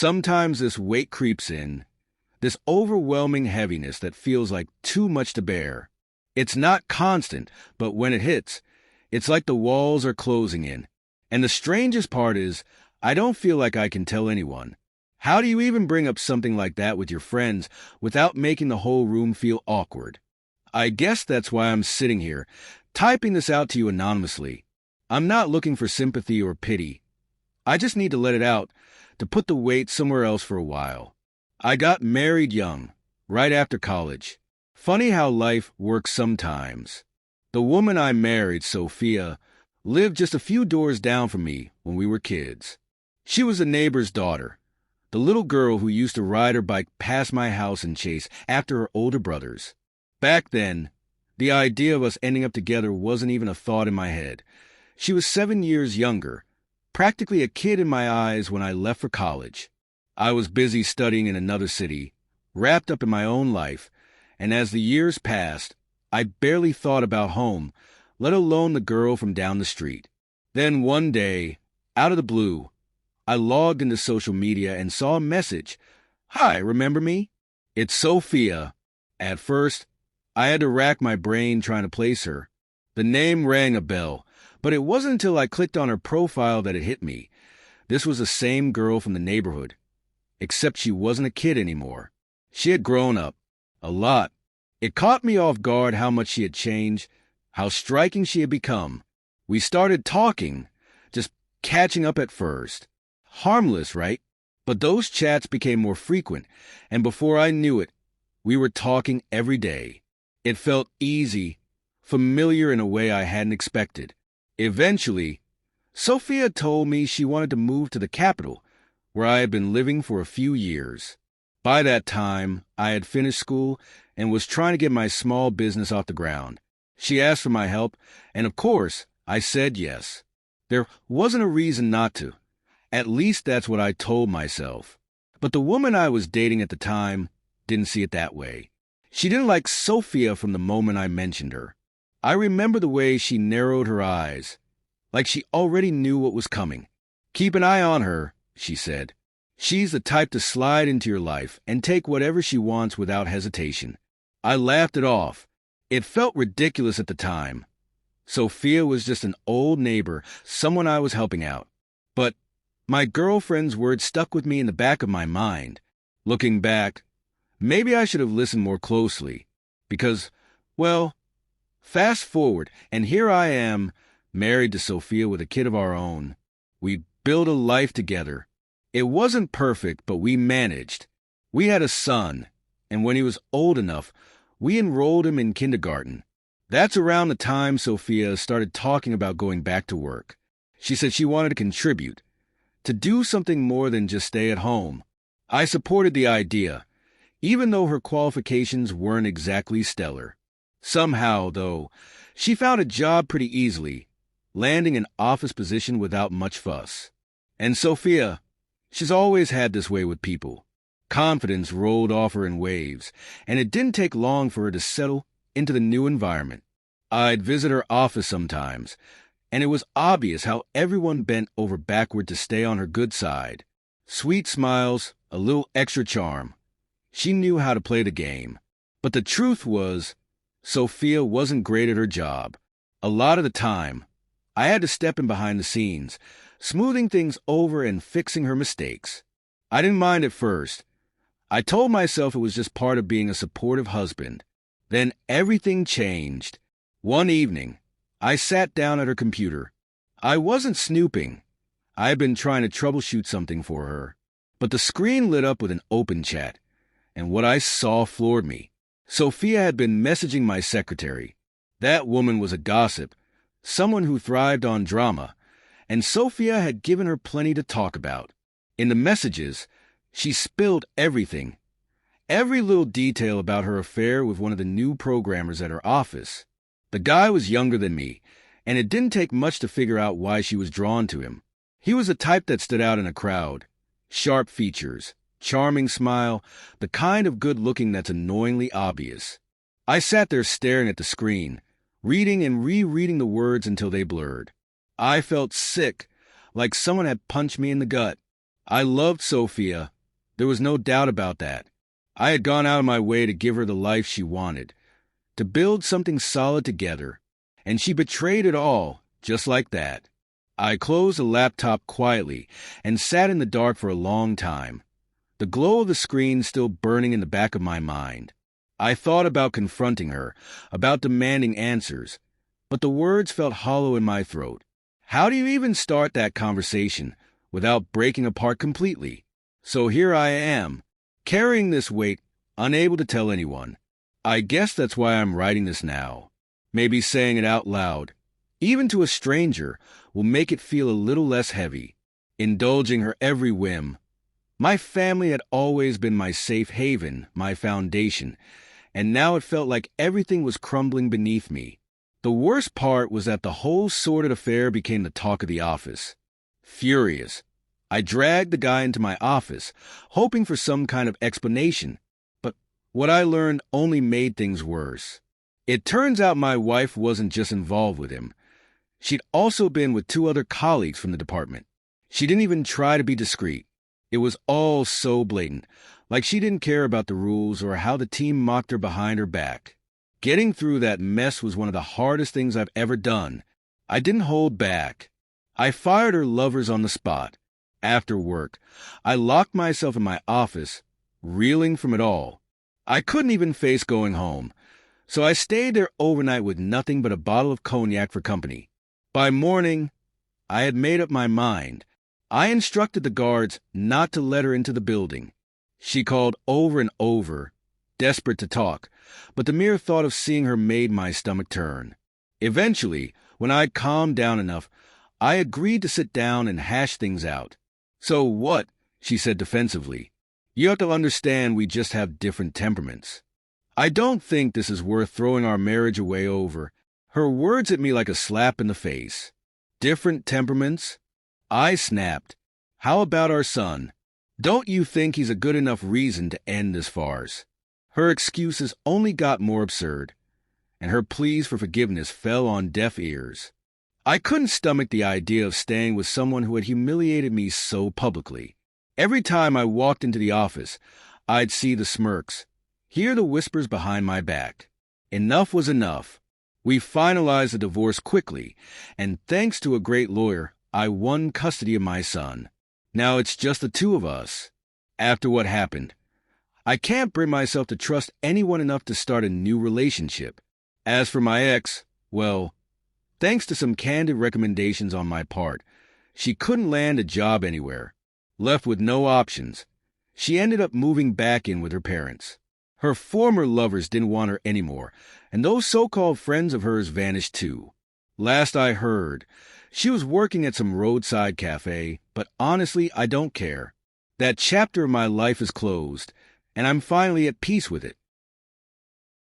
Sometimes this weight creeps in, this overwhelming heaviness that feels like too much to bear. It's not constant, but when it hits, it's like the walls are closing in. And the strangest part is, I don't feel like I can tell anyone. How do you even bring up something like that with your friends without making the whole room feel awkward? I guess that's why I'm sitting here, typing this out to you anonymously. I'm not looking for sympathy or pity. I just need to let it out, to put the weight somewhere else for a while. I got married young, right after college. Funny how life works sometimes. The woman I married, Sophia, lived just a few doors down from me when we were kids. She was a neighbor's daughter, the little girl who used to ride her bike past my house and chase after her older brothers. Back then, the idea of us ending up together wasn't even a thought in my head. She was 7 years younger, practically a kid in my eyes when I left for college. I was busy studying in another city, wrapped up in my own life, and as the years passed, I barely thought about home, let alone the girl from down the street. Then one day, out of the blue, I logged into social media and saw a message. "Hi, remember me? It's Sophia." At first, I had to rack my brain trying to place her. The name rang a bell, but it wasn't until I clicked on her profile that it hit me. This was the same girl from the neighborhood, except she wasn't a kid anymore. She had grown up. A lot. It caught me off guard how much she had changed, how striking she had become. We started talking, just catching up at first. Harmless, right? But those chats became more frequent, and before I knew it, we were talking every day. It felt easy, familiar in a way I hadn't expected. Eventually, Sophia told me she wanted to move to the capital, where I had been living for a few years. By that time, I had finished school and was trying to get my small business off the ground. She asked for my help, and of course, I said yes. There wasn't a reason not to. At least that's what I told myself. But the woman I was dating at the time didn't see it that way. She didn't like Sophia from the moment I mentioned her. I remember the way she narrowed her eyes, like she already knew what was coming. "Keep an eye on her," she said. "She's the type to slide into your life and take whatever she wants without hesitation." I laughed it off. It felt ridiculous at the time. Sophia was just an old neighbor, someone I was helping out. But my girlfriend's words stuck with me in the back of my mind. Looking back, maybe I should have listened more closely. Because, well, fast forward, and here I am, married to Sophia with a kid of our own. We built a life together. It wasn't perfect, but we managed. We had a son, and when he was old enough, we enrolled him in kindergarten. That's around the time Sophia started talking about going back to work. She said she wanted to contribute, to do something more than just stay at home. I supported the idea, even though her qualifications weren't exactly stellar. Somehow, though, she found a job pretty easily, landing an office position without much fuss. And Sophia, she's always had this way with people. Confidence rolled off her in waves, and it didn't take long for her to settle into the new environment. I'd visit her office sometimes, and it was obvious how everyone bent over backward to stay on her good side. Sweet smiles, a little extra charm. She knew how to play the game. But the truth was, Sophia wasn't great at her job. A lot of the time, I had to step in behind the scenes, smoothing things over and fixing her mistakes. I didn't mind at first. I told myself it was just part of being a supportive husband. Then everything changed. One evening, I sat down at her computer. I wasn't snooping. I had been trying to troubleshoot something for her. But the screen lit up with an open chat, and what I saw floored me. Sophia had been messaging my secretary. That woman was a gossip, someone who thrived on drama, and Sophia had given her plenty to talk about. In the messages, she spilled everything, every little detail about her affair with one of the new programmers at her office. The guy was younger than me, and it didn't take much to figure out why she was drawn to him. He was the type that stood out in a crowd. Sharp features, charming smile, the kind of good-looking that's annoyingly obvious. I sat there staring at the screen, reading and rereading the words until they blurred. I felt sick, like someone had punched me in the gut. I loved Sophia. There was no doubt about that. I had gone out of my way to give her the life she wanted, to build something solid together, and she betrayed it all, just like that. I closed the laptop quietly and sat in the dark for a long time, the glow of the screen still burning in the back of my mind. I thought about confronting her, about demanding answers, but the words felt hollow in my throat. How do you even start that conversation without breaking apart completely? So here I am, carrying this weight, unable to tell anyone. I guess that's why I'm writing this now. Maybe saying it out loud, even to a stranger, will make it feel a little less heavy. Indulging her every whim. My family had always been my safe haven, my foundation, and now it felt like everything was crumbling beneath me. The worst part was that the whole sordid affair became the talk of the office. Furious, I dragged the guy into my office, hoping for some kind of explanation, but what I learned only made things worse. It turns out my wife wasn't just involved with him. She'd also been with 2 other colleagues from the department. She didn't even try to be discreet. It was all so blatant, like she didn't care about the rules or how the team mocked her behind her back. Getting through that mess was one of the hardest things I've ever done. I didn't hold back. I fired her lovers on the spot. After work, I locked myself in my office, reeling from it all. I couldn't even face going home, so I stayed there overnight with nothing but a bottle of cognac for company. By morning, I had made up my mind. I instructed the guards not to let her into the building. She called over and over, desperate to talk, but the mere thought of seeing her made my stomach turn. Eventually, when I'd calmed down enough, I agreed to sit down and hash things out. "So what?" she said defensively. "You have to understand we just have different temperaments. I don't think this is worth throwing our marriage away over." Her words hit me like a slap in the face. Different temperaments? I snapped. How about our son? Don't you think he's a good enough reason to end this farce? Her excuses only got more absurd, and her pleas for forgiveness fell on deaf ears. I couldn't stomach the idea of staying with someone who had humiliated me so publicly. Every time I walked into the office, I'd see the smirks, hear the whispers behind my back. Enough was enough. We finalized the divorce quickly, and thanks to a great lawyer, I won custody of my son. Now it's just the 2 of us. After what happened, I can't bring myself to trust anyone enough to start a new relationship. As for my ex, well, thanks to some candid recommendations on my part, she couldn't land a job anywhere. Left with no options, she ended up moving back in with her parents. Her former lovers didn't want her anymore, and those so-called friends of hers vanished too. Last I heard, she was working at some roadside cafe, but honestly, I don't care. That chapter of my life is closed, and I'm finally at peace with it.